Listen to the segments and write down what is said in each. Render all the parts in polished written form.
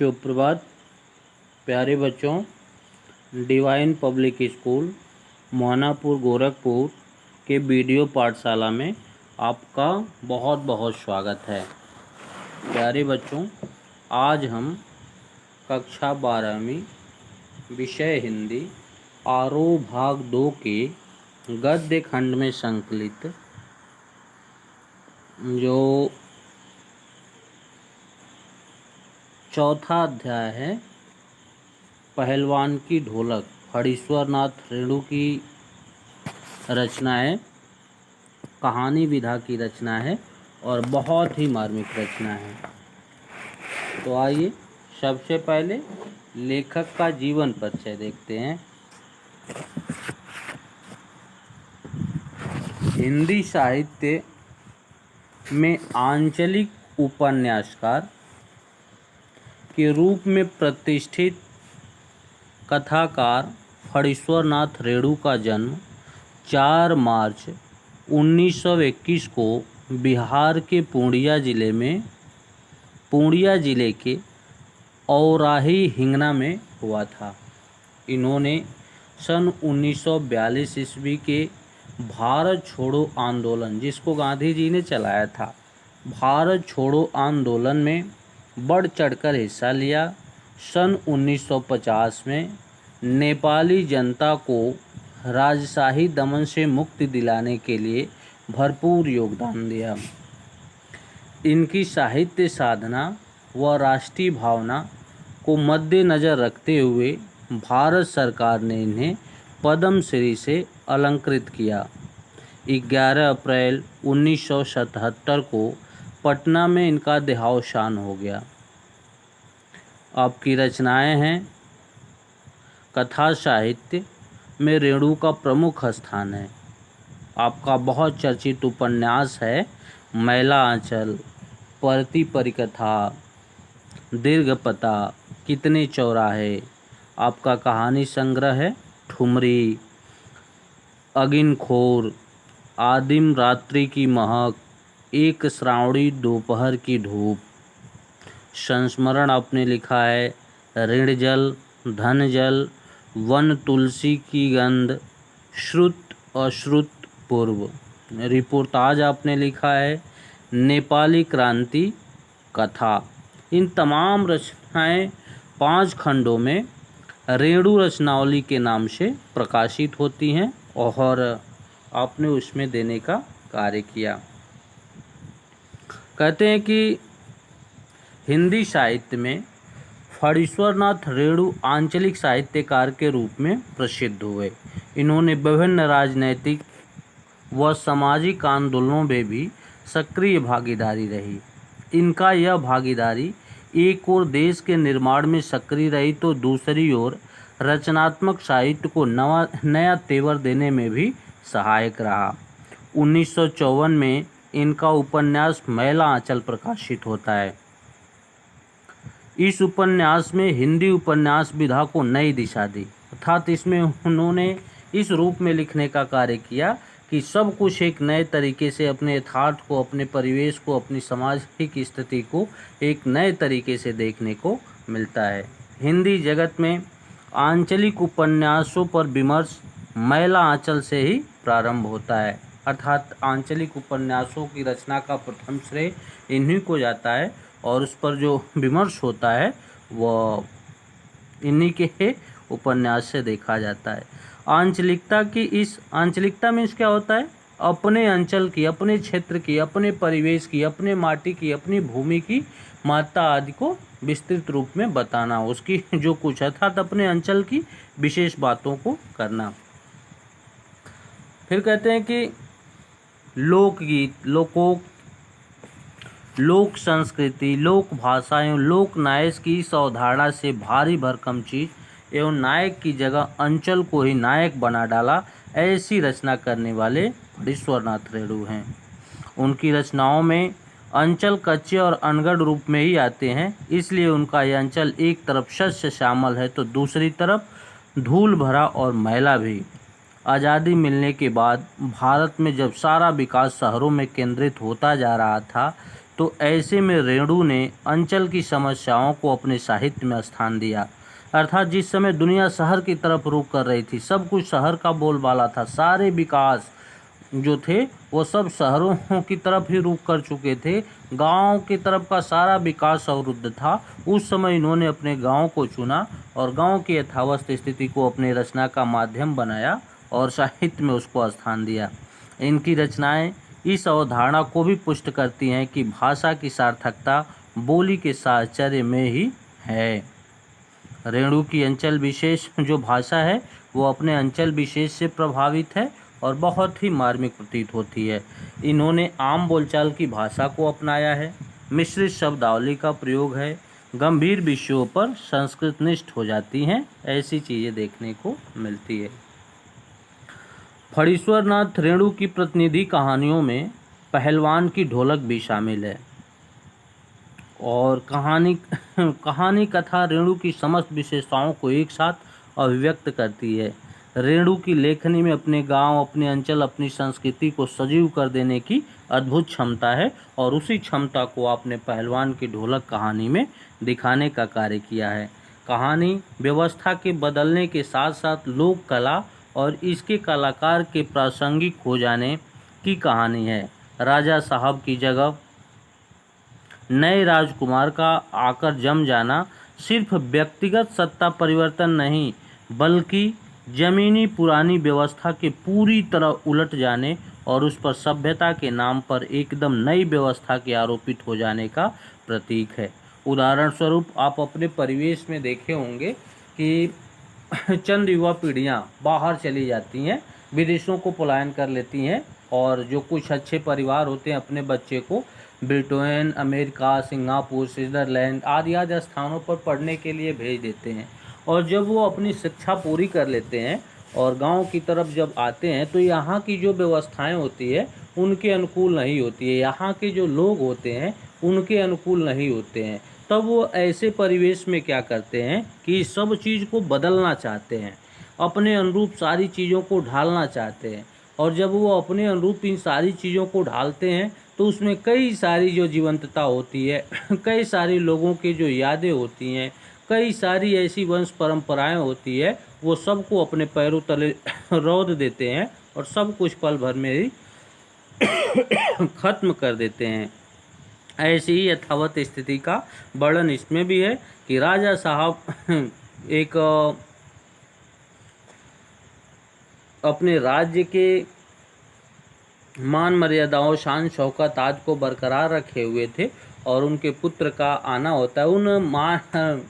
शुभ प्रभात प्यारे बच्चों। Divine public school Mohanapur Gorakhpur के वीडियो पाठशाला में आपका बहुत बहुत स्वागत है। प्यारे बच्चों, आज हम कक्षा 12वीं विषय हिंदी आरोह भाग 2 के गद्य खंड में संकलित जो चौथा अध्याय है पहलवान की ढोलक, फणीश्वर नाथ रेणु की रचना है, कहानी विधा की रचना है और बहुत ही मार्मिक रचना है। तो आइए सबसे पहले लेखक का जीवन परिचय देखते हैं। हिंदी साहित्य में आंचलिक उपन्यासकार के रूप में प्रतिष्ठित कथाकार फणीश्वर नाथ रेणु का जन्म 4 मार्च 1921 को बिहार के पूर्णिया जिले के औराही हिंगना में हुआ था। इन्होंने सन 1942 ईस्वी के भारत छोड़ो आंदोलन, जिसको गांधी जी ने चलाया था, भारत छोड़ो आंदोलन में बढ़ चढ़कर हिस्सा लिया। सन 1950 में नेपाली जनता को राजशाही दमन से मुक्ति दिलाने के लिए भरपूर योगदान दिया। इनकी साहित्य साधना व राष्ट्रीय भावना को मद्देनज़र रखते हुए भारत सरकार ने इन्हें पद्मश्री से अलंकृत किया। 11 अप्रैल 1977 को पटना में इनका देहावसान हो गया। आपकी रचनाएं हैं। कथा साहित्य में रेणु का प्रमुख स्थान है। आपका बहुत चर्चित उपन्यास है मैला आंचल, परती परिकथा, दीर्घपता, कितने चौराहे। आपका कहानी संग्रह है ठुमरी, अगिनखोर, आदिम रात्रि की महक, एक श्रावणी दोपहर की धूप। संस्मरण आपने लिखा है ऋण जल, धन जल, वन तुलसी की गंध, श्रुत अश्रुत पूर्व। रिपोर्टाज आपने लिखा है नेपाली क्रांति कथा। इन तमाम रचनाएं 5 खंडों में रेणु रचनावली के नाम से प्रकाशित होती हैं और आपने उसमें देने का कार्य किया। कहते हैं कि हिंदी साहित्य में फणीश्वर नाथ रेणु आंचलिक साहित्यकार के रूप में प्रसिद्ध हुए। इन्होंने विभिन्न राजनैतिक व सामाजिक आंदोलनों में भी सक्रिय भागीदारी रही। इनका यह भागीदारी एक ओर देश के निर्माण में सक्रिय रही तो दूसरी ओर रचनात्मक साहित्य को नया तेवर देने में भी सहायक रहा। 1954 में इनका उपन्यास मैला आंचल प्रकाशित होता है। इस उपन्यास में हिंदी उपन्यास विधा को नई दिशा दी, अर्थात इसमें उन्होंने इस रूप में लिखने का कार्य किया कि सब कुछ एक नए तरीके से, अपने यथार्थ को, अपने परिवेश को, अपनी सामाजिक स्थिति को एक नए तरीके से देखने को मिलता है। हिंदी जगत में आंचलिक उपन्यासों पर विमर्श मैला आंचल से ही प्रारंभ होता है, अर्थात आंचलिक उपन्यासों की रचना का प्रथम श्रेय इन्हीं को जाता है और उस पर जो विमर्श होता है वह इन्हीं के उपन्यास से देखा जाता है। आंचलिकता मीन्स क्या होता है? अपने अंचल की, अपने क्षेत्र की, अपने परिवेश की, अपने माटी की, अपनी भूमि की महत्ता आदि को विस्तृत रूप में बताना, उसकी जो कुछ, अर्थात अपने अंचल की विशेष बातों को करना। फिर कहते हैं कि लोकगीत, लोक संस्कृति, लोक भाषा एवं लोक नायक की इस अवधारणा से भारी भरकम चीज एवं नायक की जगह अंचल को ही नायक बना डाला, ऐसी रचना करने वाले फणीश्वर नाथ रेणु हैं। उनकी रचनाओं में अंचल कच्चे और अनगढ़ रूप में ही आते हैं, इसलिए उनका यह अंचल एक तरफ शस्य श्यामल है तो दूसरी तरफ धूल भरा और मैला भी। आज़ादी मिलने के बाद भारत में जब सारा विकास शहरों में केंद्रित होता जा रहा था, तो ऐसे में रेणु ने अंचल की समस्याओं को अपने साहित्य में स्थान दिया। अर्थात जिस समय दुनिया शहर की तरफ रुख कर रही थी, सब कुछ शहर का बोलबाला था, सारे विकास जो थे वो सब शहरों की तरफ ही रुख कर चुके थे, गांव की तरफ का सारा विकास अवरुद्ध था। उस समय इन्होंने अपने गांव को चुना और गांव की यथावस्थ स्थिति को अपनी रचना का माध्यम बनाया और साहित्य में उसको स्थान दिया। इनकी रचनाएं इस अवधारणा को भी पुष्ट करती हैं कि भाषा की सार्थकता बोली के साहचर्य में ही है। रेणु की अंचल विशेष जो भाषा है वो अपने अंचल विशेष से प्रभावित है और बहुत ही मार्मिक प्रतीत होती है। इन्होंने आम बोलचाल की भाषा को अपनाया है, मिश्रित शब्दावली का प्रयोग है, गंभीर विषयों पर संस्कृतनिष्ठ हो जाती हैं, ऐसी चीज़ें देखने को मिलती है। फणीश्वर नाथ रेणु की प्रतिनिधि कहानियों में पहलवान की ढोलक भी शामिल है और कहानी कथा रेणु की समस्त विशेषताओं को एक साथ अभिव्यक्त करती है। रेणु की लेखनी में अपने गांव, अपने अंचल, अपनी संस्कृति को सजीव कर देने की अद्भुत क्षमता है और उसी क्षमता को आपने पहलवान की ढोलक कहानी में दिखाने का कार्य किया है। कहानी व्यवस्था के बदलने के साथ साथ लोक कला और इसके कलाकार के प्रासंगिक हो जाने की कहानी है। राजा साहब की जगह नए राजकुमार का आकर जम जाना सिर्फ व्यक्तिगत सत्ता परिवर्तन नहीं, बल्कि जमीनी पुरानी व्यवस्था के पूरी तरह उलट जाने और उस पर सभ्यता के नाम पर एकदम नई व्यवस्था के आरोपित हो जाने का प्रतीक है। उदाहरण स्वरूप आप अपने परिवेश में देखे होंगे कि चंद युवा पीढ़ियां बाहर चली जाती हैं, विदेशों को पलायन कर लेती हैं और जो कुछ अच्छे परिवार होते हैं अपने बच्चे को ब्रिटेन, अमेरिका, सिंगापुर, स्विट्ज़रलैंड आदि आदि स्थानों पर पढ़ने के लिए भेज देते हैं। और जब वो अपनी शिक्षा पूरी कर लेते हैं और गांव की तरफ जब आते हैं तो यहाँ की जो व्यवस्थाएं होती है उनके अनुकूल नहीं होती है, यहाँ के जो लोग होते हैं उनके अनुकूल नहीं होते हैं। तब वो ऐसे परिवेश में क्या करते हैं कि सब चीज़ को बदलना चाहते हैं, अपने अनुरूप सारी चीज़ों को ढालना चाहते हैं। और जब वो अपने अनुरूप इन सारी चीज़ों को ढालते हैं तो उसमें कई सारी जो जीवंतता होती है कई सारी लोगों की जो यादें होती हैं, कई सारी ऐसी वंश परंपराएं होती है, वो सबको अपने पैरों तले रौंद देते हैं और सब कुछ पल भर में ही खत्म कर देते हैं। ऐसी ही यथावत स्थिति का वर्णन इसमें भी है कि राजा साहब एक अपने राज्य के मान मर्यादाओं, शान शौकत आदि को बरकरार रखे हुए थे और उनके पुत्र का आना होता है। उन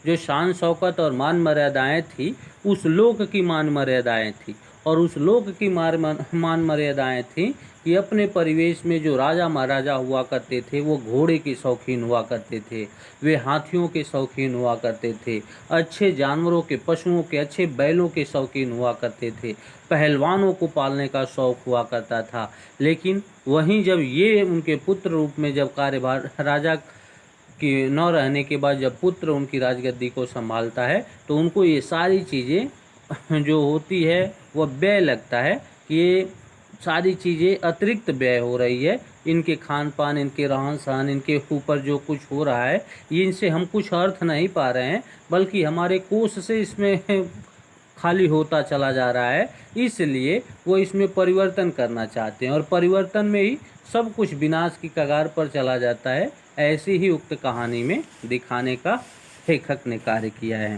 जो शान शौकत और मान मर्यादाएं थी उस लोक की मान मर्यादाएं थी और उस लोक की मान मर्यादाएं थी कि अपने परिवेश में जो राजा महाराजा हुआ करते थे वो घोड़े के शौकीन हुआ करते थे, वे हाथियों के शौकीन हुआ करते थे, अच्छे जानवरों के, पशुओं के, अच्छे बैलों के शौकीन हुआ करते थे, पहलवानों को पालने का शौक हुआ करता था। लेकिन वहीं जब ये उनके पुत्र रूप में जब कार्यभार राजा कि न रहने के बाद जब पुत्र उनकी राजगद्दी को संभालता है तो उनको ये सारी चीज़ें जो होती है वह व्यय लगता है कि ये सारी चीज़ें अतिरिक्त व्यय हो रही है, इनके खान पान, इनके रहन सहन, इनके ऊपर जो कुछ हो रहा है ये इनसे हम कुछ अर्थ नहीं पा रहे हैं, बल्कि हमारे कोष से इसमें खाली होता चला जा रहा है। इसलिए वो इसमें परिवर्तन करना चाहते हैं और परिवर्तन में ही सब कुछ विनाश की कगार पर चला जाता है। ऐसी ही उक्त कहानी में दिखाने का लेखक ने कार्य किया है।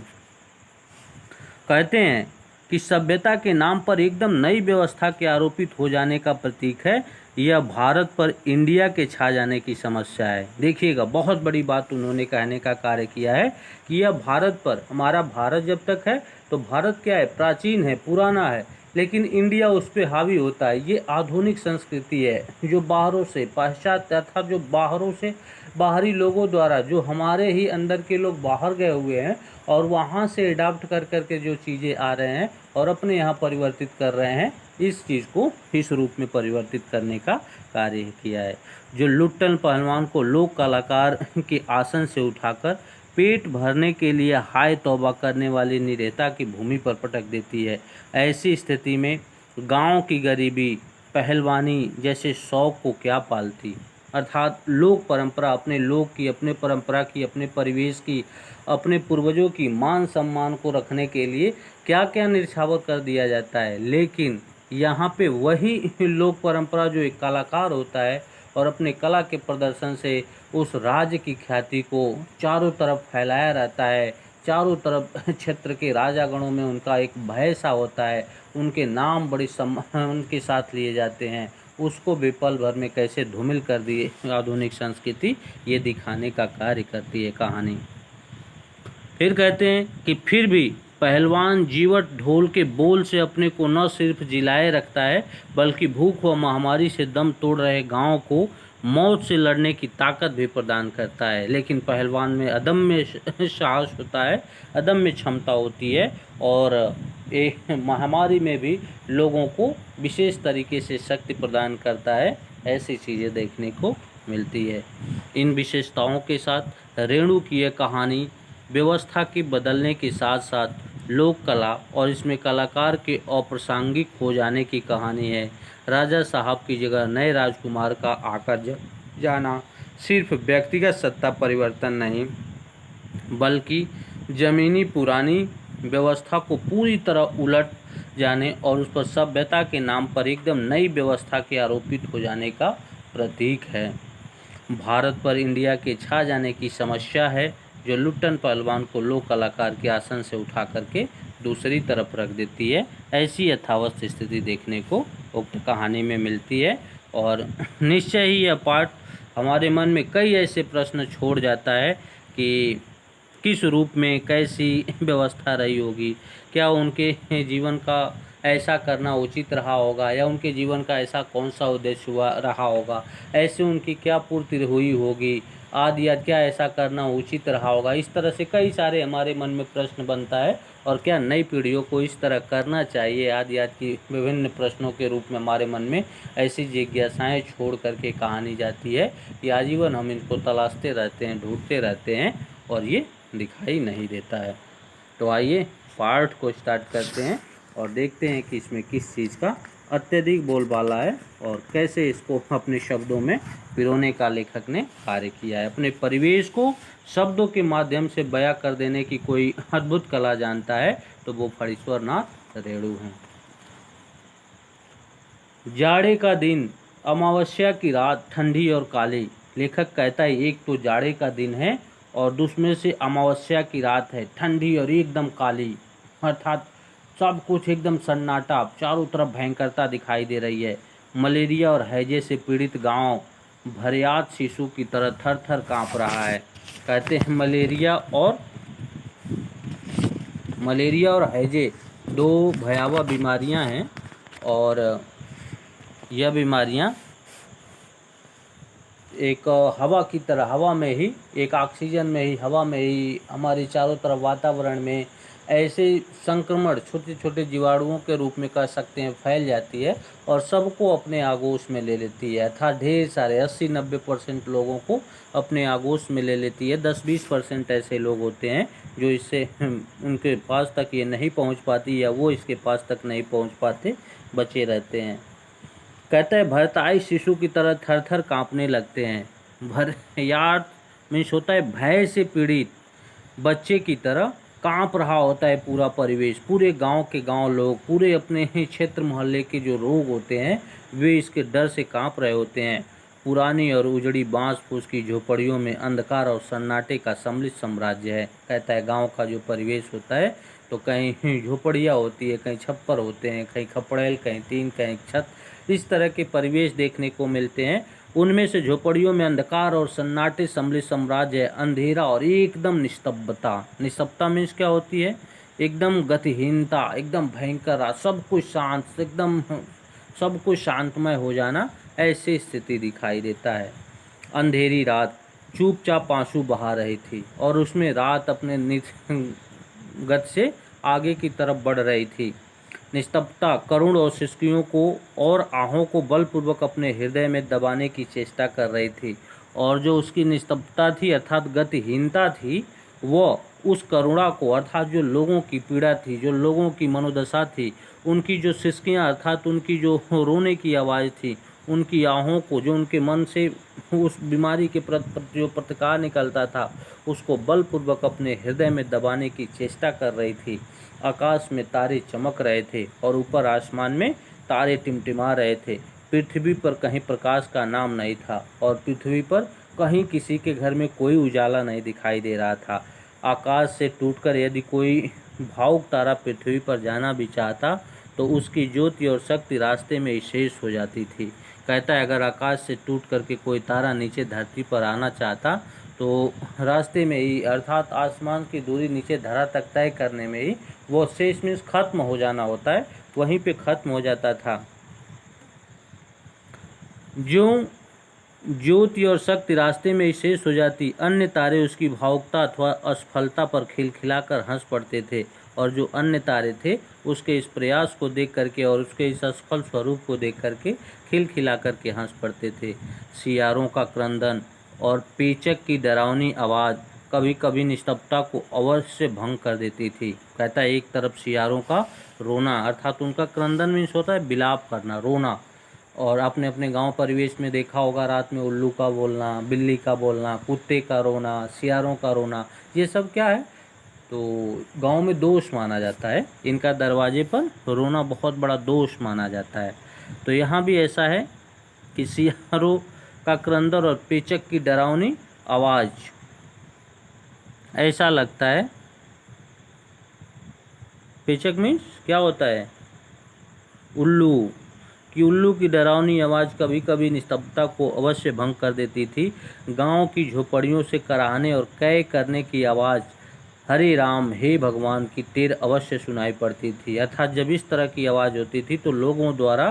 कहते हैं कि सभ्यता के नाम पर एकदम नई व्यवस्था के आरोपित हो जाने का प्रतीक है। यह भारत पर इंडिया के छा जाने की समस्या है। देखिएगा, बहुत बड़ी बात उन्होंने कहने का कार्य किया है कि यह भारत पर, हमारा भारत जब तक है तो भारत क्या है, प्राचीन है, पुराना है, लेकिन इंडिया उस पर हावी होता है। ये आधुनिक संस्कृति है जो बाहरों से, पाश्चात्य अर्थात जो बाहरों से, बाहरी लोगों द्वारा, जो हमारे ही अंदर के लोग बाहर गए हुए हैं और वहाँ से अडाप्ट कर करके जो चीज़ें आ रहे हैं और अपने यहाँ परिवर्तित कर रहे हैं, इस चीज़ को इस रूप में परिवर्तित करने का कार्य किया है। जो लुट्टन पहलवान को लोक कलाकार के आसन से उठाकर पेट भरने के लिए हाय तौबा करने वाली निरहता की भूमि पर पटक देती है। ऐसी स्थिति में गांव की गरीबी पहलवानी जैसे शौक को क्या पालती। अर्थात लोक परंपरा, अपने लोक की, अपने परंपरा की, अपने परिवेश की, अपने पूर्वजों की मान सम्मान को रखने के लिए क्या क्या निछावर कर दिया जाता है। लेकिन यहाँ पे वही लोक परंपरा जो एक कलाकार होता है और अपने कला के प्रदर्शन से उस राज्य की ख्याति को चारों तरफ फैलाया रहता है, चारों तरफ क्षेत्र के राजागणों में उनका एक भय सा होता है, उनके नाम बड़ी सम्मान के साथ लिए जाते हैं, उसको भी पल भर में कैसे धूमिल कर दिए आधुनिक संस्कृति, ये दिखाने का कार्य करती है कहानी। फिर कहते हैं कि फिर भी पहलवान जीवट ढोल के बोल से अपने को न सिर्फ जिलाए रखता है बल्कि भूख व महामारी से दम तोड़ रहे गांव को मौत से लड़ने की ताकत भी प्रदान करता है। लेकिन पहलवान में अदम्य साहस होता है, अदम्य क्षमता होती है और एक महामारी में भी लोगों को विशेष तरीके से शक्ति प्रदान करता है। ऐसी चीज़ें देखने को मिलती है। इन विशेषताओं के साथ रेणु की यह कहानी व्यवस्था के बदलने के साथ साथ लोक कला और इसमें कलाकार के अप्रासंगिक हो जाने की कहानी है। राजा साहब की जगह नए राजकुमार का आकर जाना सिर्फ व्यक्तिगत सत्ता परिवर्तन नहीं बल्कि जमीनी पुरानी व्यवस्था को पूरी तरह उलट जाने और उस पर सभ्यता के नाम पर एकदम नई व्यवस्था के आरोपित हो जाने का प्रतीक है। भारत पर इंडिया के छा जाने की समस्या है जो लुट्टन पहलवान को लोक कलाकार के आसन से उठा करके दूसरी तरफ रख देती है। ऐसी यथावस्थ स्थिति देखने को उक्त कहानी में मिलती है और निश्चय ही यह पाठ हमारे मन में कई ऐसे प्रश्न छोड़ जाता है कि किस रूप में कैसी व्यवस्था रही होगी, क्या उनके जीवन का ऐसा करना उचित रहा होगा या उनके जीवन का ऐसा कौन सा उद्देश्य हुआ रहा होगा, ऐसे उनकी क्या पूर्ति हुई होगी आदि, या क्या ऐसा करना उचित रहा होगा। इस तरह से कई सारे हमारे मन में प्रश्न बनता है और क्या नई पीढ़ियों को इस तरह करना चाहिए आदि आदि की विभिन्न प्रश्नों के रूप में हमारे मन में ऐसी जिज्ञासाएं छोड़ करके कहानी जाती है कि आजीवन हम इनको तलाशते रहते हैं, ढूंढते रहते हैं और ये दिखाई नहीं देता है। तो आइए पाठ को स्टार्ट करते हैं और देखते हैं कि इसमें किस चीज़ का अत्यधिक बोलबाला है और कैसे इसको अपने शब्दों में पिरोने का लेखक ने कार्य किया है। अपने परिवेश को शब्दों के माध्यम से बयां कर देने की कोई अद्भुत कला जानता है तो वो फणीश्वर नाथ रेणु हैं। जाड़े का दिन, अमावस्या की रात, ठंडी और काली। लेखक कहता है एक तो जाड़े का दिन है और दूसरे से अमावस्या की रात है, ठंडी और एकदम काली, अर्थात सब कुछ एकदम सन्नाटा, चारों तरफ भयंकरता दिखाई दे रही है। मलेरिया और हैजे से पीड़ित गांव भरयात शिशु की तरह थर थर काँप रहा है। कहते हैं मलेरिया और हैजे दो भयावह बीमारियां हैं और यह बीमारियां एक हवा की तरह, हवा में ही, एक ऑक्सीजन में ही, हवा में ही हमारे चारों तरफ वातावरण में ऐसे संक्रमण छोटे छोटे जीवाणुओं के रूप में कह सकते हैं फैल जाती है और सबको अपने आगोश में ले लेती है। अर्थात ढेर सारे 80-90% लोगों को अपने आगोश में ले लेती है। 10-20% ऐसे लोग होते हैं जो इससे उनके पास तक ये नहीं पहुंच पाती या वो इसके पास तक नहीं पहुंच पाते, बचे रहते हैं। कहता है भरताई शिशु की तरह थर थर काँपने लगते हैं। भरयात मीन्स होता है भय से पीड़ित बच्चे की तरह काँप रहा होता है पूरा परिवेश, पूरे गांव के गांव लोग, पूरे अपने ही क्षेत्र मोहल्ले के जो लोग होते हैं वे इसके डर से काँप रहे होते हैं। पुरानी और उजड़ी बांस फूस की झोपड़ियों में अंधकार और सन्नाटे का सम्मिलित साम्राज्य है। कहता है गांव का जो परिवेश होता है तो कहीं झोपड़ियाँ होती है, कहीं छप्पर होते हैं, कहीं खपड़ेल, कहीं टीन, कहीं छत, इस तरह के परिवेश देखने को मिलते हैं। उनमें से झोपड़ियों में अंधकार और सन्नाटे सम्मिलित साम्राज्य है, अंधेरा और एकदम निस्तब्धता। निस्तब्धता मीन्स क्या होती है? एकदम गतिहीनता, एकदम भयंकर, सब कुछ शांत, एकदम सब कुछ शांतमय हो जाना, ऐसी स्थिति दिखाई देता है। अंधेरी रात चुपचाप आंसू बहा रही थी और उसमें रात अपने गति से आगे की तरफ बढ़ रही थी। निस्तब्धता करुण और सिसकियों को और आहों को बलपूर्वक अपने हृदय में दबाने की चेष्टा कर रही थी और जो उसकी निस्तब्धता थी अर्थात गतिहीनता थी, वह उस करुणा को अर्थात जो लोगों की पीड़ा थी, जो लोगों की मनोदशा थी, उनकी जो सिसकियाँ अर्थात उनकी जो रोने की आवाज़ थी, उनकी आहों को, जो उनके मन से उस बीमारी के प्रति जो प्रतिकार निकलता था, उसको बलपूर्वक अपने हृदय में दबाने की चेष्टा कर रही थी। आकाश में तारे चमक रहे थे और ऊपर आसमान में तारे टिमटिमा रहे थे। पृथ्वी पर कहीं प्रकाश का नाम नहीं था और पृथ्वी पर कहीं किसी के घर में कोई उजाला नहीं दिखाई दे रहा था। आकाश से टूटकर यदि कोई भावुक तारा पृथ्वी पर जाना भी चाहता तो उसकी ज्योति और शक्ति रास्ते में ही शेष हो जाती थी। कहता है अगर आकाश से टूट करके कोई तारा नीचे धरती पर आना चाहता तो रास्ते में ही, अर्थात आसमान की दूरी नीचे धरा तक तय करने में ही वो शेष मीन्स खत्म हो जाना होता है, वहीं पे खत्म हो जाता था। जो ज्योति और शक्ति रास्ते में ही शेष हो जाती, अन्य तारे उसकी भावुकता अथवा असफलता पर खिलखिलाकर हंस पड़ते थे और जो अन्य तारे थे उसके इस प्रयास को देख करके और उसके इस असफल स्वरूप को देख करके खिलखिला करके हंस पड़ते थे। सियारों का क्रंदन और पेचक की डरावनी आवाज़ कभी कभी निस्तब्धता को अवश्य भंग कर देती थी। कहता है एक तरफ सियारों का रोना, अर्थात उनका क्रंदन मीन्स होता है बिलाप करना, रोना, और आपने अपने गांव परिवेश में देखा होगा रात में उल्लू का बोलना, बिल्ली का बोलना, कुत्ते का रोना, सियारों का रोना, ये सब क्या है तो गांव में दोष माना जाता है। इनका दरवाजे पर रोना बहुत बड़ा दोष माना जाता है। तो यहाँ भी ऐसा है कि सियारों का क्रंदन और पेचक की डरावनी आवाज़, ऐसा लगता है, पेचक मीन्स क्या होता है उल्लू, कि उल्लू की डरावनी आवाज़ कभी कभी निस्तब्धता को अवश्य भंग कर देती थी। गांव की झोपड़ियों से कराहने और कै करने की आवाज़ हरे राम हे भगवान की टेर अवश्य सुनाई पड़ती थी। अर्थात जब इस तरह की आवाज़ होती थी तो लोगों द्वारा,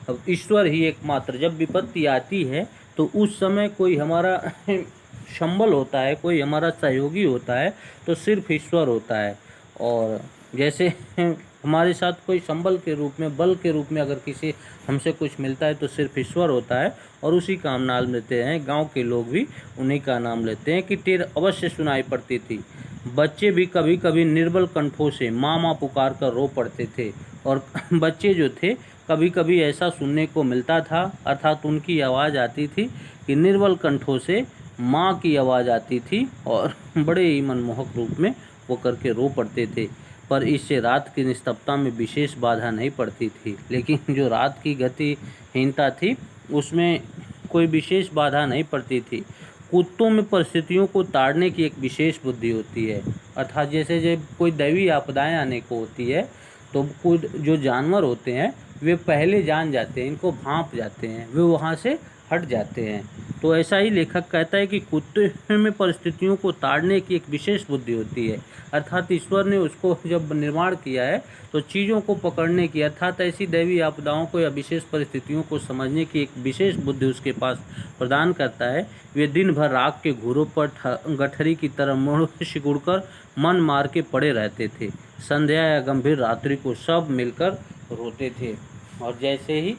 अब ईश्वर ही एकमात्र, जब विपत्ति आती है तो उस समय कोई हमारा संबल होता है, कोई हमारा सहयोगी होता है तो सिर्फ ईश्वर होता है। और जैसे हमारे साथ कोई संबल के रूप में, बल के रूप में अगर किसी हमसे कुछ मिलता है तो सिर्फ ईश्वर होता है और उसी का हम नाम लेते हैं। गांव के लोग भी उन्हीं का नाम लेते हैं कि टेर अवश्य सुनाई पड़ती थी। बच्चे भी कभी कभी निर्बल कंठों से माँ माँ पुकार कर रो पड़ते थे और बच्चे जो थे कभी कभी ऐसा सुनने को मिलता था, अर्थात उनकी आवाज़ आती थी कि निर्बल कंठों से माँ की आवाज़ आती थी और बड़े ही मनमोहक रूप में वो करके रो पड़ते थे। पर इससे रात की निस्तब्धता में विशेष बाधा नहीं पड़ती थी, लेकिन जो रात की गतिहीनता थी उसमें कोई विशेष बाधा नहीं पड़ती थी। कुत्तों में परिस्थितियों को ताड़ने की एक विशेष बुद्धि होती है, अर्थात जैसे जब कोई दैवी आपदाएं आने को होती है तो कुछ जो जानवर होते हैं वे पहले जान जाते हैं, इनको भांप जाते हैं, वे वहाँ से हट जाते हैं। तो ऐसा ही लेखक कहता है कि कुत्ते में परिस्थितियों को ताड़ने की एक विशेष बुद्धि होती है, अर्थात ईश्वर ने उसको जब निर्माण किया है तो चीज़ों को पकड़ने की, अर्थात ऐसी दैवी आपदाओं को या विशेष परिस्थितियों को समझने की एक विशेष बुद्धि उसके पास प्रदान करता है। वे दिन भर राख के घूरों पर गठरी की तरह मुड़ सिकुड़कर मन मार के पड़े रहते थे। संध्या या गंभीर रात्रि को सब मिलकर रोते थे और जैसे ही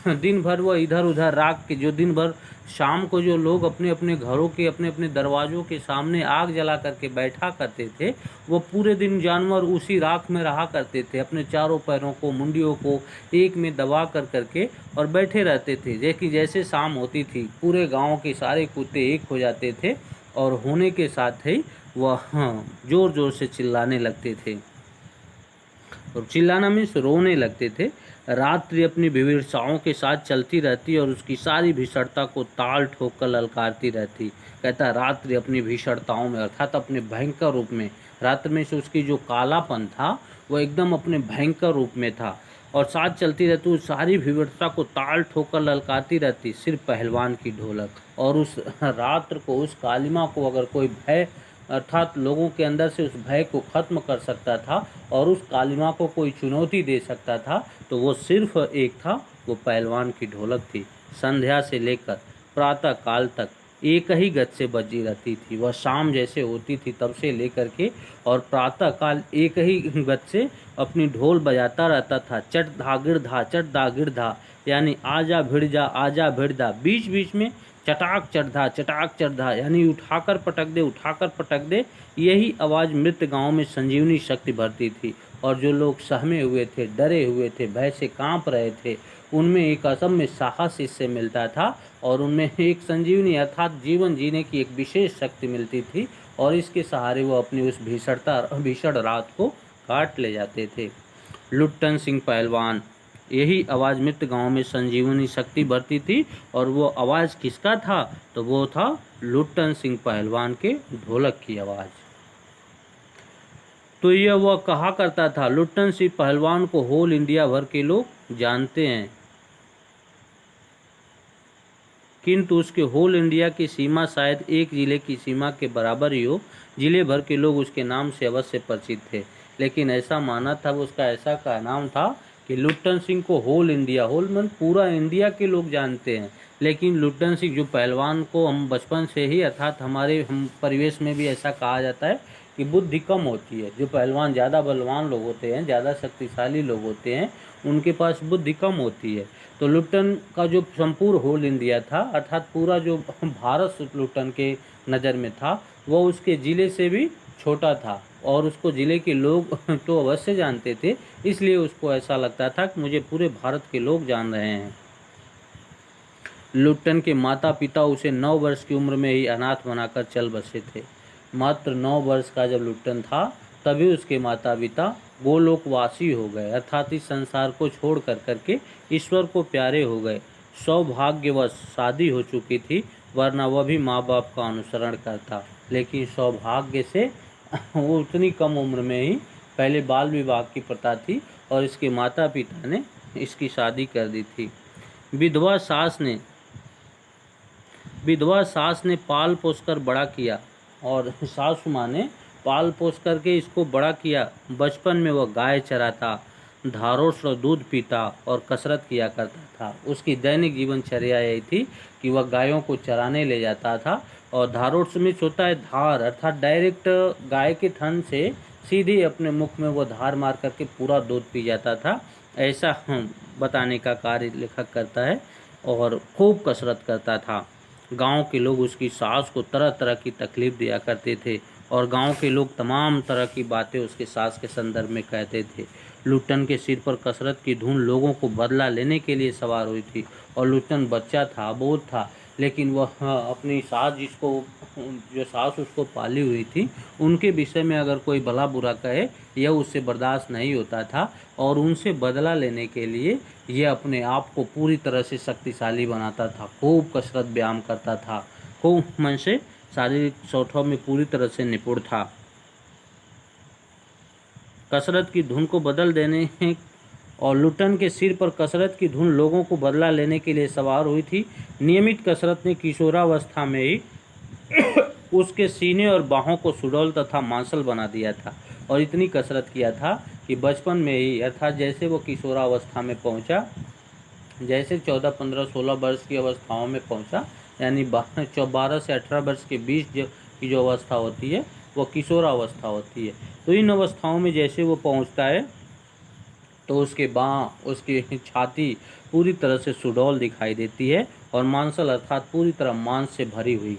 दिन भर वो इधर उधर राख के, जो दिन भर शाम को जो लोग अपने अपने घरों के, अपने अपने दरवाज़ों के सामने आग जला करके बैठा करते थे, वो पूरे दिन जानवर उसी राख में रहा करते थे, अपने चारों पैरों को, मुंडियों को एक में दबा कर करके और बैठे रहते थे। जैसे शाम होती थी पूरे गांव के सारे कुत्ते एक हो जाते थे और होने के साथ ही वह ज़ोर ज़ोर से चिल्लाने लगते थे, और चिल्लाना मीन्स रोने लगते थे। रात्रि अपनी विविधताओं के साथ चलती रहती और उसकी सारी भीषणता को ताल ठोक कर ललकारती रहती। कहता है रात्रि अपनी भीषणताओं में, अर्थात अपने भयंकर रूप में, रात्रि में से उसकी जो कालापन था वो एकदम अपने भयंकर रूप में था और साथ चलती रहती, उस सारी विविधता को ताल ठोक कर ललकारती रहती सिर्फ पहलवान की ढोलक। और उस रात्र को, उस कालिमा को अगर कोई भय, अर्थात लोगों के अंदर से उस भय को खत्म कर सकता था और उस कालिमा को कोई चुनौती दे सकता था तो वो सिर्फ एक था, वो पहलवान की ढोलक थी। संध्या से लेकर प्रातः काल तक एक ही गत से बजी रहती थी, वह शाम जैसे होती थी तब से लेकर के और प्रातः काल एक ही गत से अपनी ढोल बजाता रहता था। चट धा गिर धा, चट धा गिर धा, यानी आजा भिड़ जा, आजा भिड़ जा, बीच बीच में चटाक चढ़ा, चटाक चढ़ा, यानी उठाकर पटक दे, उठाकर पटक दे। यही आवाज़ मृत गांव में संजीवनी शक्ति भरती थी और जो लोग सहमे हुए थे, डरे हुए थे, भय से कांप रहे थे, उनमें एक असम में साहस इससे मिलता था और उनमें एक संजीवनी अर्थात जीवन जीने की एक विशेष शक्ति मिलती थी और इसके सहारे वो अपनी उस भीषण रात को काट ले जाते थे। लुट्टन सिंह पहलवान, यही आवाज़ मृत गांव में संजीवनी शक्ति भरती थी और वो आवाज़ किसका था, तो वो था लुट्टन सिंह पहलवान के ढोलक की आवाज़। तो यह वह कहा करता था, लुट्टन सिंह पहलवान को होल इंडिया भर के लोग जानते हैं, किंतु उसके होल इंडिया की सीमा शायद एक जिले की सीमा के बराबर ही हो। जिले भर के लोग उसके नाम से अवश्य परिचित थे, लेकिन ऐसा माना था, उसका ऐसा का नाम था कि लुट्टन सिंह को होल इंडिया, होल मन पूरा इंडिया के लोग जानते हैं। लेकिन लुट्टन सिंह जो पहलवान को हम बचपन से ही अर्थात हमारे हम परिवेश में भी ऐसा कहा जाता है कि बुद्धि कम होती है। जो पहलवान ज़्यादा बलवान लोग होते हैं, ज़्यादा शक्तिशाली लोग होते हैं, उनके पास बुद्धि कम होती है। तो लुट्टन का जो संपूर्ण होल इंडिया था अर्थात पूरा जो भारत लुट्टन के नज़र में था, वह उसके ज़िले से भी छोटा था और उसको ज़िले के लोग तो अवश्य जानते थे, इसलिए उसको ऐसा लगता था कि मुझे पूरे भारत के लोग जान रहे हैं। लुट्टन के माता पिता उसे 9 वर्ष की उम्र में ही अनाथ बनाकर चल बसे थे। मात्र 9 वर्ष का जब लुट्टन था तभी उसके माता पिता गोलोकवासी हो गए अर्थात इस संसार को छोड़ करके ईश्वर को प्यारे हो गए। सौभाग्यवश शादी हो चुकी थी, वरना वह भी माँ बाप का अनुसरण करता, लेकिन सौभाग्य से वो उतनी कम उम्र में ही पहले बाल विवाह की प्रथा थी और इसके माता पिता ने इसकी शादी कर दी थी। विधवा सास ने पाल पोस कर बड़ा किया और सासू माँ ने पाल पोस करके इसको बड़ा किया। बचपन में वह गाय चराता, धारोश और दूध पीता और कसरत किया करता था। उसकी दैनिक जीवनचर्या यही थी कि वह गायों को चराने ले जाता था और धारोश में होता है धार अर्थात डायरेक्ट गाय के थन से सीधे अपने मुख में वह धार मार करके पूरा दूध पी जाता था, ऐसा बताने का कार्य लेखक करता है। और खूब कसरत करता था। गांव के लोग उसकी सास को तरह तरह की तकलीफ़ दिया करते थे और गांव के लोग तमाम तरह की बातें उसके सास के संदर्भ में कहते थे। लुट्टन के सिर पर कसरत की धुन लोगों को बदला लेने के लिए सवार हुई थी और लुट्टन बच्चा था, अबोध था, लेकिन वह अपनी सास जो सास उसको पाली हुई थी उनके विषय में अगर कोई भला बुरा कहे यह उससे बर्दाश्त नहीं होता था और उनसे बदला लेने के लिए यह अपने आप को पूरी तरह से शक्तिशाली बनाता था। खूब कसरत व्यायाम करता था, खूब मन से शारीरिक सौष्ठव में पूरी तरह से निपुण था। कसरत की धुन को बदल देने और लुट्टन के सिर पर कसरत की धुन लोगों को बदला लेने के लिए सवार हुई थी। नियमित कसरत ने किशोरावस्था में ही उसके सीने और बाहों को सुडौल तथा मांसल बना दिया था और इतनी कसरत किया था कि बचपन में ही अर्थात जैसे वो किशोरावस्था में पहुंचा, जैसे 14, 15, 16 वर्ष की अवस्थाओं में पहुंचा, यानी 12 से 18 वर्ष के बीच की जो अवस्था होती है वो किशोरावस्था होती है। तो इन अवस्थाओं में जैसे वो पहुंचता है तो उसके बाँह, उसकी छाती पूरी तरह से सुडौल दिखाई देती है और मांसल अर्थात पूरी तरह मांस से भरी हुई।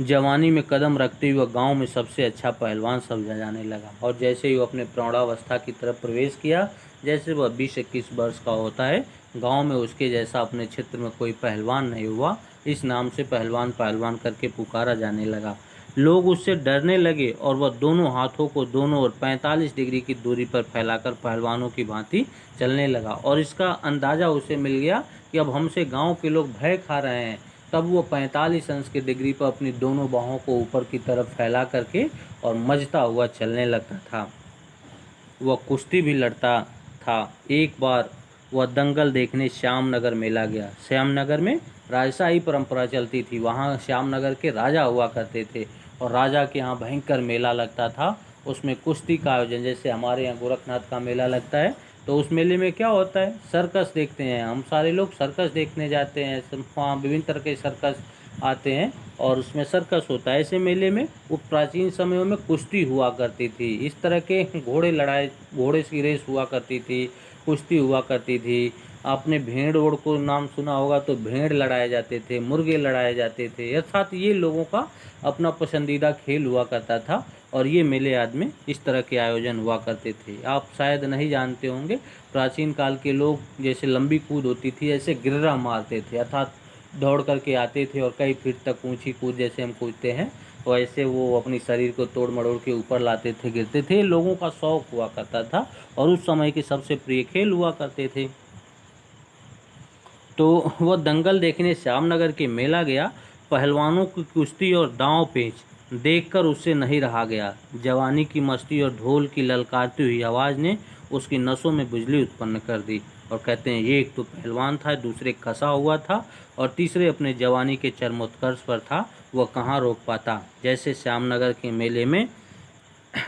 जवानी में कदम रखते हुए गांव में सबसे अच्छा पहलवान समझा जाने लगा और जैसे ही वो अपने प्रौढ़ावस्था की तरफ प्रवेश किया, जैसे वह 20-21 वर्ष का होता है, गांव में उसके जैसा अपने क्षेत्र में कोई पहलवान नहीं हुआ। इस नाम से पहलवान पहलवान करके पुकारा जाने लगा। लोग उससे डरने लगे और वह दोनों हाथों को दोनों ओर 45 डिग्री की दूरी पर फैलाकर पहलवानों की भांति चलने लगा और इसका अंदाज़ा उसे मिल गया कि अब हमसे गांव के लोग भय खा रहे हैं। तब वो 45 अंश की डिग्री पर अपनी दोनों बाहों को ऊपर की तरफ फैला करके और मजता हुआ चलने लगता था। वह कुश्ती भी लड़ता था। एक बार वह दंगल देखने श्यामनगर मेला गया। श्यामनगर में राजशाही परंपरा चलती थी, वहाँ श्यामनगर के राजा हुआ करते थे और राजा के यहाँ भयंकर मेला लगता था। उसमें कुश्ती का आयोजन, जैसे हमारे यहाँ गोरखनाथ का मेला लगता है, तो उस मेले में क्या होता है, सर्कस देखते हैं। हम सारे लोग सर्कस देखने जाते हैं, वहाँ विभिन्न तरह के सर्कस आते हैं और उसमें सर्कस होता है। ऐसे मेले में वो प्राचीन समयों में कुश्ती हुआ करती थी। इस तरह के घोड़े की रेस हुआ करती थी, कुश्ती हुआ करती थी। आपने भेड़ ओड़ को नाम सुना होगा, तो भेड़ लड़ाए जाते थे, मुर्गे लड़ाए जाते थे, अर्थात ये लोगों का अपना पसंदीदा खेल हुआ करता था और ये मेले आदि में इस तरह के आयोजन हुआ करते थे। आप शायद नहीं जानते होंगे, प्राचीन काल के लोग जैसे लंबी कूद होती थी ऐसे गिर्रा मारते थे, अर्थात दौड़ करके आते थे और कई फीट तक ऊंची कूद जैसे हम कूदते हैं वैसे वो अपनी शरीर को तोड़ मड़ोड़ के ऊपर लाते थे, गिरते थे। लोगों का शौक हुआ करता था और उस समय के सबसे प्रिय खेल हुआ करते थे। तो वह दंगल देखने श्यामनगर के मेला गया। पहलवानों की कुश्ती और दांव पेच देखकर उससे नहीं रहा गया। जवानी की मस्ती और ढोल की ललकारती हुई आवाज़ ने उसकी नसों में बिजली उत्पन्न कर दी। और कहते हैं ये एक तो पहलवान था, दूसरे कसा हुआ था और तीसरे अपने जवानी के चरमोत्कर्ष पर था, वह कहाँ रोक पाता। जैसे श्यामनगर के मेले में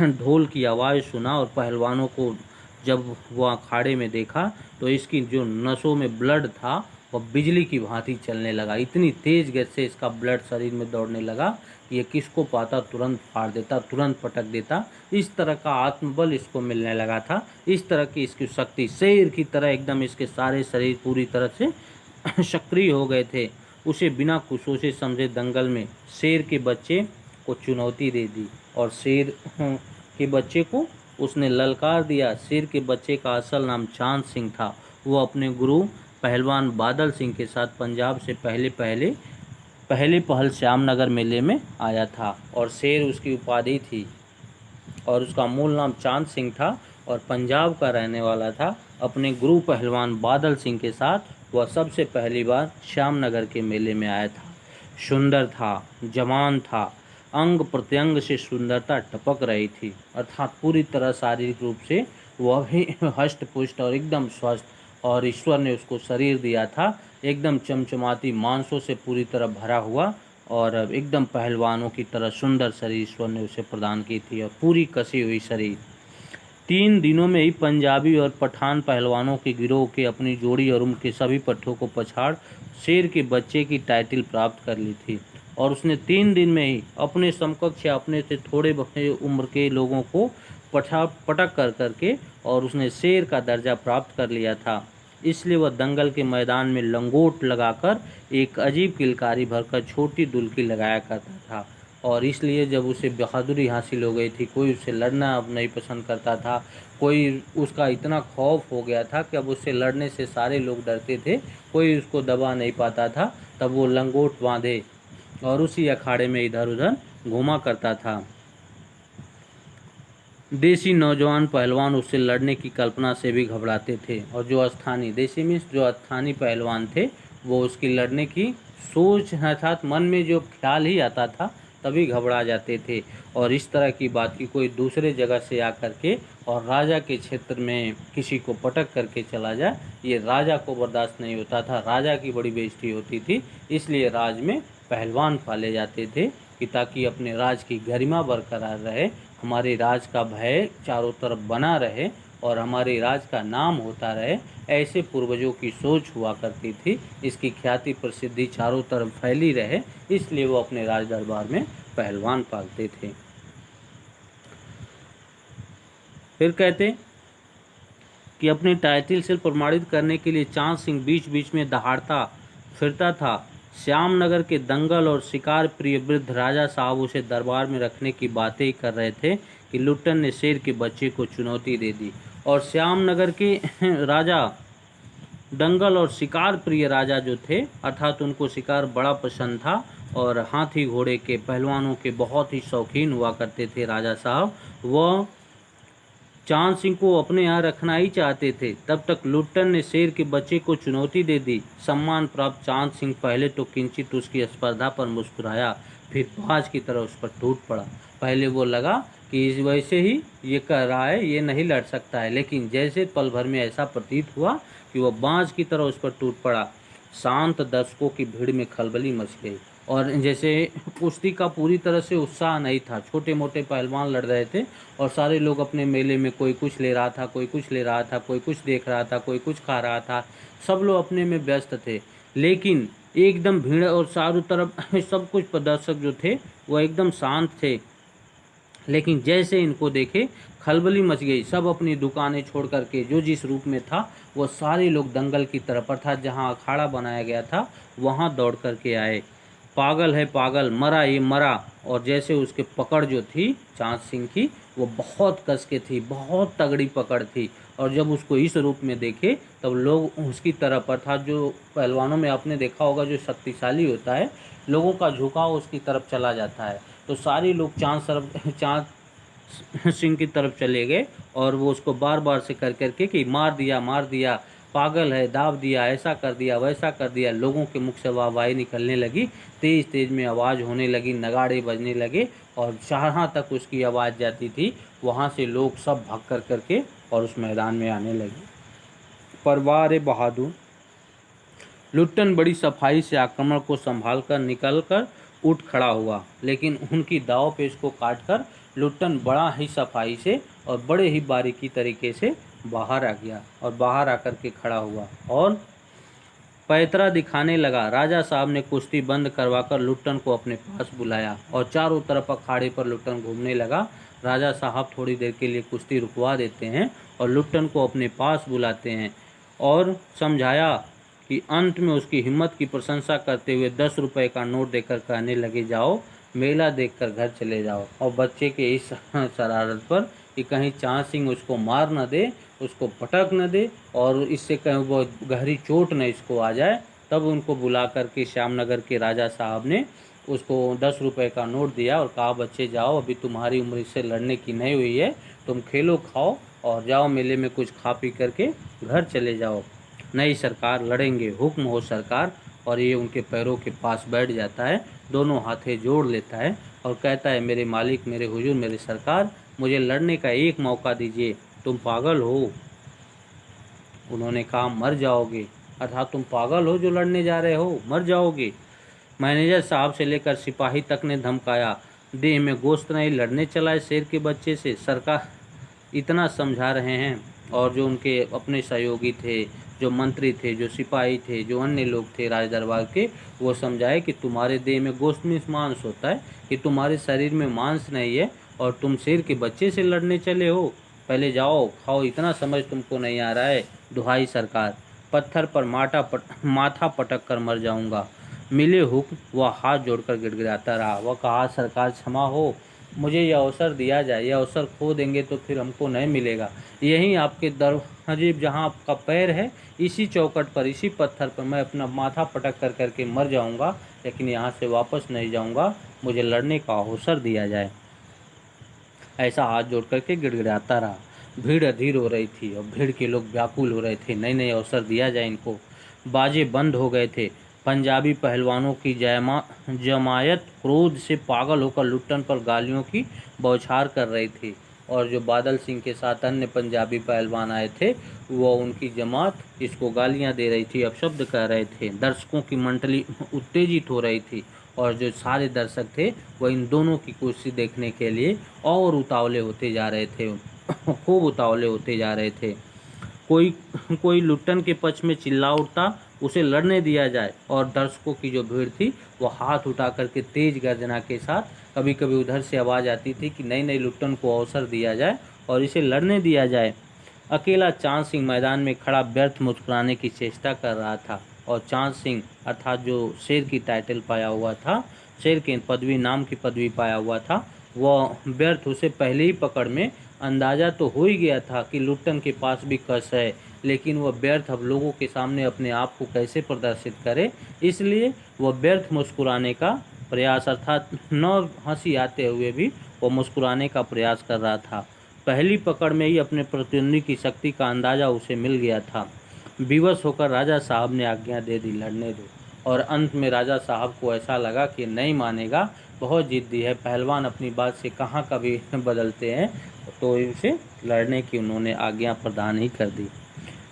ढोल की आवाज़ सुना और पहलवानों को जब वह अखाड़े में देखा तो इसकी जो नसों में ब्लड था वह बिजली की भांति चलने लगा। इतनी तेज गति से इसका ब्लड शरीर में दौड़ने लगा कि ये किसको पाता तुरंत फाड़ देता, तुरंत पटक देता। इस तरह का आत्मबल इसको मिलने लगा था, इस तरह की इसकी शक्ति, शेर की तरह एकदम इसके सारे शरीर पूरी तरह से सक्रिय हो गए थे। उसे बिना कुछ सोचे समझे दंगल में शेर के बच्चे को चुनौती दे दी और शेर के बच्चे को उसने ललकार दिया। शेर के बच्चे का असल नाम चांद सिंह था। वो अपने गुरु पहलवान बादल सिंह के साथ पंजाब से पहले पहल श्यामनगर मेले में आया था और शेर उसकी उपाधि थी और उसका मूल नाम चांद सिंह था और पंजाब का रहने वाला था। अपने गुरु पहलवान बादल सिंह के साथ वह सबसे पहली बार श्यामनगर के मेले में आया था। सुंदर था, जवान था, अंग प्रत्यंग से सुंदरता टपक रही थी, अर्थात पूरी तरह शारीरिक रूप से वह भी हष्ट पुष्ट और एकदम स्वस्थ, और ईश्वर ने उसको शरीर दिया था एकदम चमचमाती मांसों से पूरी तरह भरा हुआ और एकदम पहलवानों की तरह सुंदर शरीर ईश्वर ने उसे प्रदान की थी और पूरी कसी हुई शरीर। 3 दिनों में ही पंजाबी और पठान पहलवानों के गिरोह के अपनी जोड़ी और उनके सभी पट्टों को पछाड़ शेर के बच्चे की टाइटल प्राप्त कर ली थी और उसने 3 दिन में ही अपने समकक्ष या अपने से थोड़े बड़े उम्र के लोगों को पटक कर करके और उसने शेर का दर्जा प्राप्त कर लिया था। इसलिए वह दंगल के मैदान में लंगोट लगाकर एक अजीब किलकारी भरकर छोटी दुल्की लगाया करता था और इसलिए जब उसे बहादुरी हासिल हो गई थी, कोई उससे लड़ना अब नहीं पसंद करता था, कोई उसका इतना खौफ हो गया था कि अब उससे लड़ने से सारे लोग डरते थे, कोई उसको दबा नहीं पाता था, तब वो लंगोट बांधे और उसी अखाड़े में इधर उधर घूमा करता था। देसी नौजवान पहलवान उससे लड़ने की कल्पना से भी घबराते थे और जो स्थानीय पहलवान थे वो उसकी लड़ने की सोच अर्थात मन में जो ख्याल ही आता था तभी घबरा जाते थे। और इस तरह की बात की कोई दूसरे जगह से आकर के और राजा के क्षेत्र में किसी को पटक करके चला जाए, ये राजा को बर्दाश्त नहीं होता था, राजा की बड़ी बेइज्जती होती थी। इसलिए राज में पहलवान पाले जाते थे कि ताकि अपने राज की गरिमा बरकरार रहे, हमारे राज का भय चारों तरफ बना रहे और हमारे राज का नाम होता रहे। ऐसे पूर्वजों की सोच हुआ करती थी, इसकी ख्याति प्रसिद्धि चारों तरफ फैली रहे, इसलिए वो अपने राज दरबार में पहलवान पालते थे। फिर कहते कि अपनी टाइटल से प्रमाणित करने के लिए चांद सिंह बीच बीच में दहाड़ता फिरता था। श्यामनगर के दंगल और शिकार प्रिय वृद्ध राजा साहब उसे दरबार में रखने की बातें ही कर रहे थे कि लुट्टन ने शेर के बच्चे को चुनौती दे दी और श्यामनगर के राजा दंगल और शिकार प्रिय राजा जो थे अर्थात उनको शिकार बड़ा पसंद था और हाथी घोड़े के पहलवानों के बहुत ही शौकीन हुआ करते थे राजा साहब, वह चांद सिंह को अपने यहाँ रखना ही चाहते थे। तब तक लुट्टन ने शेर के बच्चे को चुनौती दे दी। सम्मान प्राप्त चांद सिंह पहले तो किंचित उसकी स्पर्धा पर मुस्कुराया, फिर बाज की तरह उस पर टूट पड़ा। पहले वो लगा कि इस वैसे ही ये कह रहा है, ये नहीं लड़ सकता है, लेकिन जैसे पल भर में ऐसा प्रतीत हुआ कि वह बाज की तरह उस पर टूट पड़ा। शांत दर्शकों की भीड़ में खलबली मच गई और जैसे कुश्ती का पूरी तरह से उत्साह नहीं था, छोटे मोटे पहलवान लड़ रहे थे और सारे लोग अपने मेले में कोई कुछ ले रहा था, कोई कुछ ले रहा था, कोई कुछ देख रहा था, कोई कुछ खा रहा था, सब लोग अपने में व्यस्त थे। लेकिन एकदम भीड़ और चारों तरफ सब कुछ दर्शक जो थे वो एकदम शांत थे, लेकिन जैसे इनको देखे खलबली मच गई। सब अपनी दुकानें छोड़ करके जो जिस रूप में था वो सारे लोग दंगल की तरफ अर्थात जहां अखाड़ा बनाया गया था वहां दौड़ करके आए। पागल है पागल, मरा ये मरा। और जैसे उसके पकड़ जो थी चाँद सिंह की, वो बहुत कस के थी, बहुत तगड़ी पकड़ थी। और जब उसको इस रूप में देखे तब लोग उसकी तरफ, अर्थात जो पहलवानों में आपने देखा होगा जो शक्तिशाली होता है, लोगों का झुकाव उसकी तरफ चला जाता है। तो सारे लोग चाँद सिंह की तरफ चले गए और वो उसको बार बार से कर करके कि मार दिया, पागल है, दाब दिया, ऐसा कर दिया, वैसा कर दिया। लोगों के मुख से वाहवाही निकलने लगी, तेज तेज में आवाज़ होने लगी, नगाड़े बजने लगे और जहाँ तक उसकी आवाज़ जाती थी वहाँ से लोग सब भाग कर करके और उस मैदान में आने लगे। परवार बहादुर लुट्टन बड़ी सफाई से आक्रमण को संभाल कर निकल कर उठ खड़ा हुआ, लेकिन उनकी दाव पेच को काटकर लुट्टन बड़ा ही सफाई से और बड़े ही बारीकी तरीके से बाहर आ गया और बाहर आकर के खड़ा हुआ और पैतरा दिखाने लगा। राजा साहब ने कुश्ती बंद करवाकर लुट्टन को अपने पास बुलाया और चारों तरफ अखाड़े पर लुट्टन घूमने लगा। राजा साहब थोड़ी देर के लिए कुश्ती रुकवा देते हैं और लुट्टन को अपने पास बुलाते हैं और समझाया कि अंत में उसकी हिम्मत की प्रशंसा करते हुए 10 रुपये का नोट देकर कहने लगे, जाओ मेला देखकर घर चले जाओ। और बच्चे के इस शरारत पर कि कहीं चाँद सिंह उसको मार न दे, उसको पटक न दे और इससे कहीं वो गहरी चोट न इसको आ जाए, तब उनको बुला करके श्यामनगर के राजा साहब ने उसको 10 रुपये का नोट दिया और कहा, बच्चे जाओ, अभी तुम्हारी उम्र इससे लड़ने की नहीं हुई है, तुम खेलो खाओ और जाओ मेले में कुछ खा पी करके घर चले जाओ। नहीं सरकार, लड़ेंगे, हुक्म हो सरकार। और ये उनके पैरों के पास बैठ जाता है, दोनों हाथें जोड़ लेता है और कहता है, मेरे मालिक, मेरे हुजूर, मेरे सरकार, मुझे लड़ने का एक मौका दीजिए। तुम पागल हो? उन्होंने कहा, मर जाओगे। अर्थात तुम पागल हो जो लड़ने जा रहे हो, मर जाओगे। मैनेजर साहब से लेकर सिपाही तक ने धमकाया, देह में गोश्त नहीं, लड़ने चला है शेर के बच्चे से। सरकार इतना समझा रहे हैं और जो उनके अपने सहयोगी थे, जो मंत्री थे, जो सिपाही थे, जो अन्य लोग थे राज दरबार के, वो समझाए कि तुम्हारे देह में गोश्त मीन्स मांस होता है, कि तुम्हारे शरीर में मांस नहीं है और तुम शेर के बच्चे से लड़ने चले हो। पहले जाओ खाओ, इतना समझ तुमको नहीं आ रहा है? दुहाई सरकार, पत्थर पर माथा पटक कर मर जाऊंगा। मिले हुक्म वह हाथ जोड़कर गिड़गिड़ाता रहा। वह कहा, सरकार क्षमा हो, मुझे यह अवसर दिया जाए, यह अवसर खो देंगे तो फिर हमको नहीं मिलेगा। यहीं आपके दरवाजे जहाँ आपका पैर है, इसी चौखट पर, इसी पत्थर पर मैं अपना माथा पटक कर करके मर जाऊंगा, लेकिन यहाँ से वापस नहीं जाऊंगा, मुझे लड़ने का अवसर दिया जाए। ऐसा हाथ जोड़ करके गिड़गिड़ाता रहा। भीड़ अधीर हो रही थी और भीड़ के लोग व्याकुल हो रहे थे, नई नई अवसर दिया जाए इनको। बाजे बंद हो गए थे। पंजाबी पहलवानों की जमायत क्रोध से पागल होकर लुट्टन पर गालियों की बौछार कर रही थी और जो बादल सिंह के साथ अन्य पंजाबी पहलवान आए थे, वो उनकी जमात इसको गालियां दे रही थी, अपशब्द कह रहे थे। दर्शकों की मंडली उत्तेजित हो रही थी और जो सारे दर्शक थे वो इन दोनों की कुश्ती देखने के लिए और उतावले होते जा रहे थे, खूब उतावले होते जा रहे थे। कोई कोई लुट्टन के पक्ष में चिल्ला उठता, उसे लड़ने दिया जाए, और दर्शकों की जो भीड़ थी वो हाथ उठा करके तेज गर्जना के साथ, कभी कभी उधर से आवाज़ आती थी कि नहीं नहीं, लुट्टन को अवसर दिया जाए और इसे लड़ने दिया जाए। अकेला चाँद सिंह मैदान में खड़ा व्यर्थ मुस्कुराने की चेष्टा कर रहा था और चाँद सिंह अर्थात जो शेर की टाइटल पाया हुआ था, शेर की पदवी, नाम की पदवी पाया हुआ था, वह व्यर्थ, उसे पहले ही पकड़ में अंदाज़ा तो हो ही गया था कि लुट्टन के पास भी कस है, लेकिन वह व्यर्थ अब लोगों के सामने अपने आप को कैसे प्रदर्शित करे, इसलिए वह व्यर्थ मुस्कुराने का प्रयास, अर्थात न हंसी आते हुए भी वह मुस्कुराने का प्रयास कर रहा था। पहली पकड़ में ही अपने प्रतिद्वंदी की शक्ति का अंदाज़ा उसे मिल गया था। विवश होकर राजा साहब ने आज्ञा दे दी, लड़ने दो। और अंत में राजा साहब को ऐसा लगा कि नहीं मानेगा, बहुत जिद्दी है, पहलवान अपनी बात से कहाँ कभी बदलते हैं, तो इनसे लड़ने की उन्होंने आज्ञा प्रदान ही कर दी।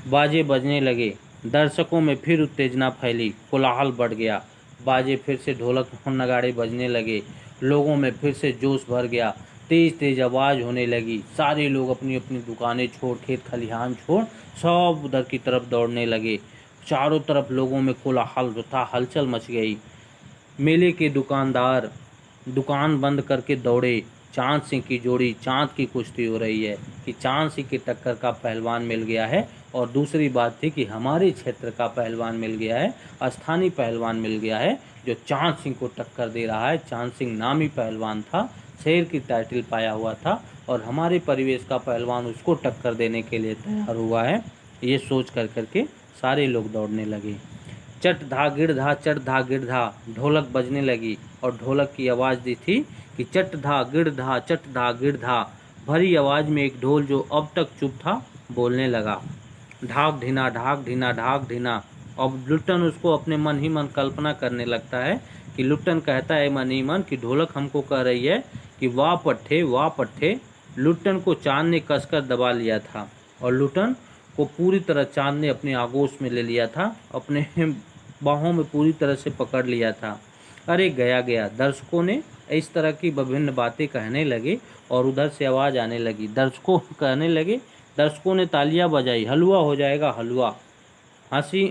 बाजे बजने लगे, दर्शकों में फिर उत्तेजना फैली, कोलाहल बढ़ गया। बाजे फिर से, ढोलक नगाड़े बजने लगे, लोगों में फिर से जोश भर गया, तेज तेज आवाज़ होने लगी। सारे लोग अपनी अपनी दुकानें छोड़, खेत खलिहान छोड़, सब उधर की तरफ दौड़ने लगे। चारों तरफ लोगों में कोलाहल तथा हलचल मच गई। मेले के दुकानदार दुकान बंद करके दौड़े। चाँद सिंह की जोड़ी, चाँद की कुश्ती हो रही है कि चाँद सिंह की टक्कर का पहलवान मिल गया है, और दूसरी बात थी कि हमारे क्षेत्र का पहलवान मिल गया है, स्थानीय पहलवान मिल गया है, जो चांद सिंह को टक्कर दे रहा है। चांद सिंह नामी पहलवान था, शेर की टाइटल पाया हुआ था और हमारे परिवेश का पहलवान उसको टक्कर देने के लिए तैयार हुआ है। ये सोच कर करके सारे लोग दौड़ने लगे। चट धा गिड़ धा चट धा गिड़ धा ढोलक बजने लगी और ढोलक की आवाज़ दी थी कि चट धा गिड़ धा चट धा गिड़ धा। भरी आवाज़ में एक ढोल जो अब तक चुप था बोलने लगा, ढाक ढीना ढाक ढीना ढाक ढीना। अब लुट्टन उसको अपने मन ही मन कल्पना करने लगता है कि लुट्टन कहता है मन ही मन कि ढोलक हमको कह रही है कि वाह पट्टे वाह पट्टे। लुट्टन को चांद ने कसकर दबा लिया था और लुट्टन को पूरी तरह चांद ने अपने आगोश में ले लिया था, अपने बाहों में पूरी तरह से पकड़ लिया था। अरे गया गया। दर्शकों ने इस तरह की विभिन्न बातें कहने लगे और उधर से आवाज़ आने लगी। दर्शकों कहने लगे, दर्शकों ने तालियां बजाई, हलवा हो जाएगा हलवा। हंसी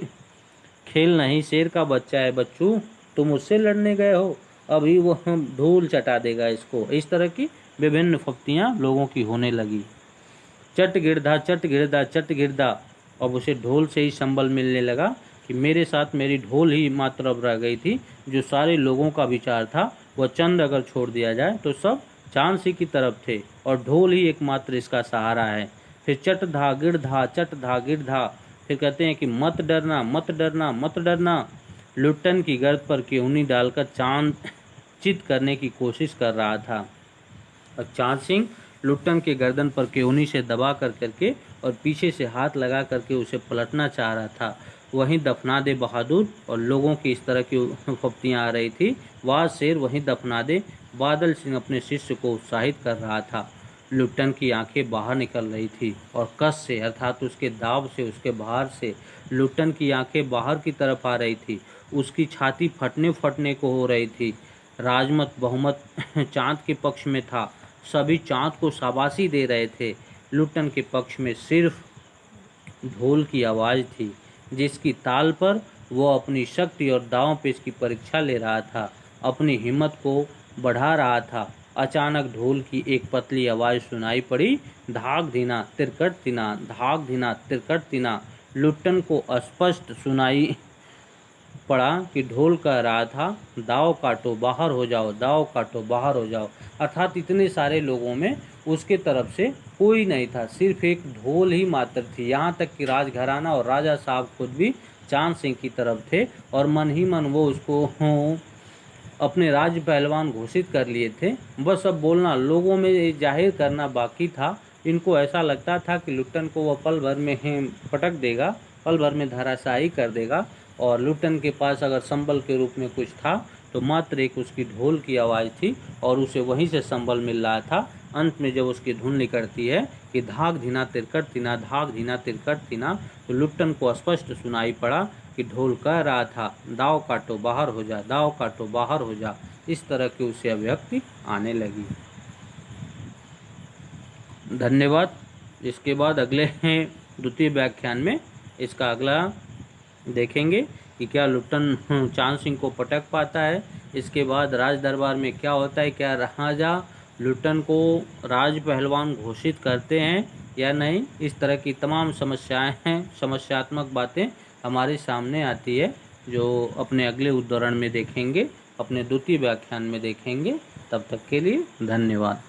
खेल नहीं, शेर का बच्चा है बच्चू, तुम उससे लड़ने गए हो, अभी वो धूल चटा देगा इसको। इस तरह की विभिन्न फप्तियाँ लोगों की होने लगी। चट गिरधा चट गिरधा चट गिरधा। अब उसे ढोल से ही संबल मिलने लगा कि मेरे साथ मेरी ढोल ही मात्र अब रह गई थी। जो सारे लोगों का विचार था वह चंद अगर छोड़ दिया जाए तो सब चांद सी की तरफ थे और ढोल ही एकमात्र इसका सहारा है। फिर चट धा गिड़ धा चट धा गिड़ धा। फिर कहते हैं कि मत डरना मत डरना मत डरना। लुट्टन की गर्द पर केहूनी डालकर चांद चित करने की कोशिश कर रहा था और चांद सिंह लुट्टन के गर्दन पर केहूनी से दबा कर करके और पीछे से हाथ लगा करके उसे पलटना चाह रहा था। वहीं दफना दे बहादुर और लोगों की इस तरह की फप्तियाँ आ रही थी। वाह शेर वहीं दफना दे। बादल सिंह अपने शिष्य को उत्साहित कर रहा था। लुट्टन की आंखें बाहर निकल रही थी और कस से अर्थात उसके दाव से, उसके भार से लुट्टन की आंखें बाहर की तरफ आ रही थी। उसकी छाती फटने फटने को हो रही थी। राजमत बहुमत चांद के पक्ष में था। सभी चांद को शाबाशी दे रहे थे। लुट्टन के पक्ष में सिर्फ ढोल की आवाज़ थी जिसकी ताल पर वो अपनी शक्ति और दांव पेच की परीक्षा ले रहा था, अपनी हिम्मत को बढ़ा रहा था। अचानक ढोल की एक पतली आवाज़ सुनाई पड़ी, धाक धीना तिरकट तिना धाक धीना तिरकट तिना। लुट्टन को स्पष्ट सुनाई पड़ा कि ढोल कह रहा था, दाव काटो बाहर हो जाओ, दाव काटो बाहर हो जाओ। अर्थात इतने सारे लोगों में उसके तरफ से कोई नहीं था, सिर्फ एक ढोल ही मात्र थी। यहाँ तक कि राजघराना और राजा साहब खुद भी चांद सिंह की तरफ थे और मन ही मन वो उसको अपने राज्य पहलवान घोषित कर लिए थे। बस अब बोलना लोगों में जाहिर करना बाकी था। इनको ऐसा लगता था कि लुट्टन को वह पल भर में पटक देगा, पल भर में धराशायी कर देगा और लुट्टन के पास अगर संबल के रूप में कुछ था तो मात्र एक उसकी ढोल की आवाज़ थी और उसे वहीं से संबल मिल रहा था। अंत में जब उसकी धुन निकलती है कि धाक धीना तिरकट तिना धाक धीना तिरकट तिना, तो लुट्टन को स्पष्ट सुनाई पड़ा कि ढोल कह रहा था, दाव काटो बाहर हो जा, दाव काटो बाहर हो जा। इस तरह की उसे अभिव्यक्ति आने लगी। धन्यवाद। इसके बाद अगले द्वितीय व्याख्यान में इसका अगला देखेंगे कि क्या लुट्टन चांद सिंह को पटक पाता है। इसके बाद राज दरबार में क्या होता है, क्या राजा लुट्टन को राज पहलवान घोषित करते हैं या नहीं। इस तरह की तमाम समस्याएं हैं, समस्यात्मक बातें हमारे सामने आती है जो अपने अगले उद्धरण में देखेंगे, अपने द्वितीय व्याख्यान में देखेंगे। तब तक के लिए धन्यवाद।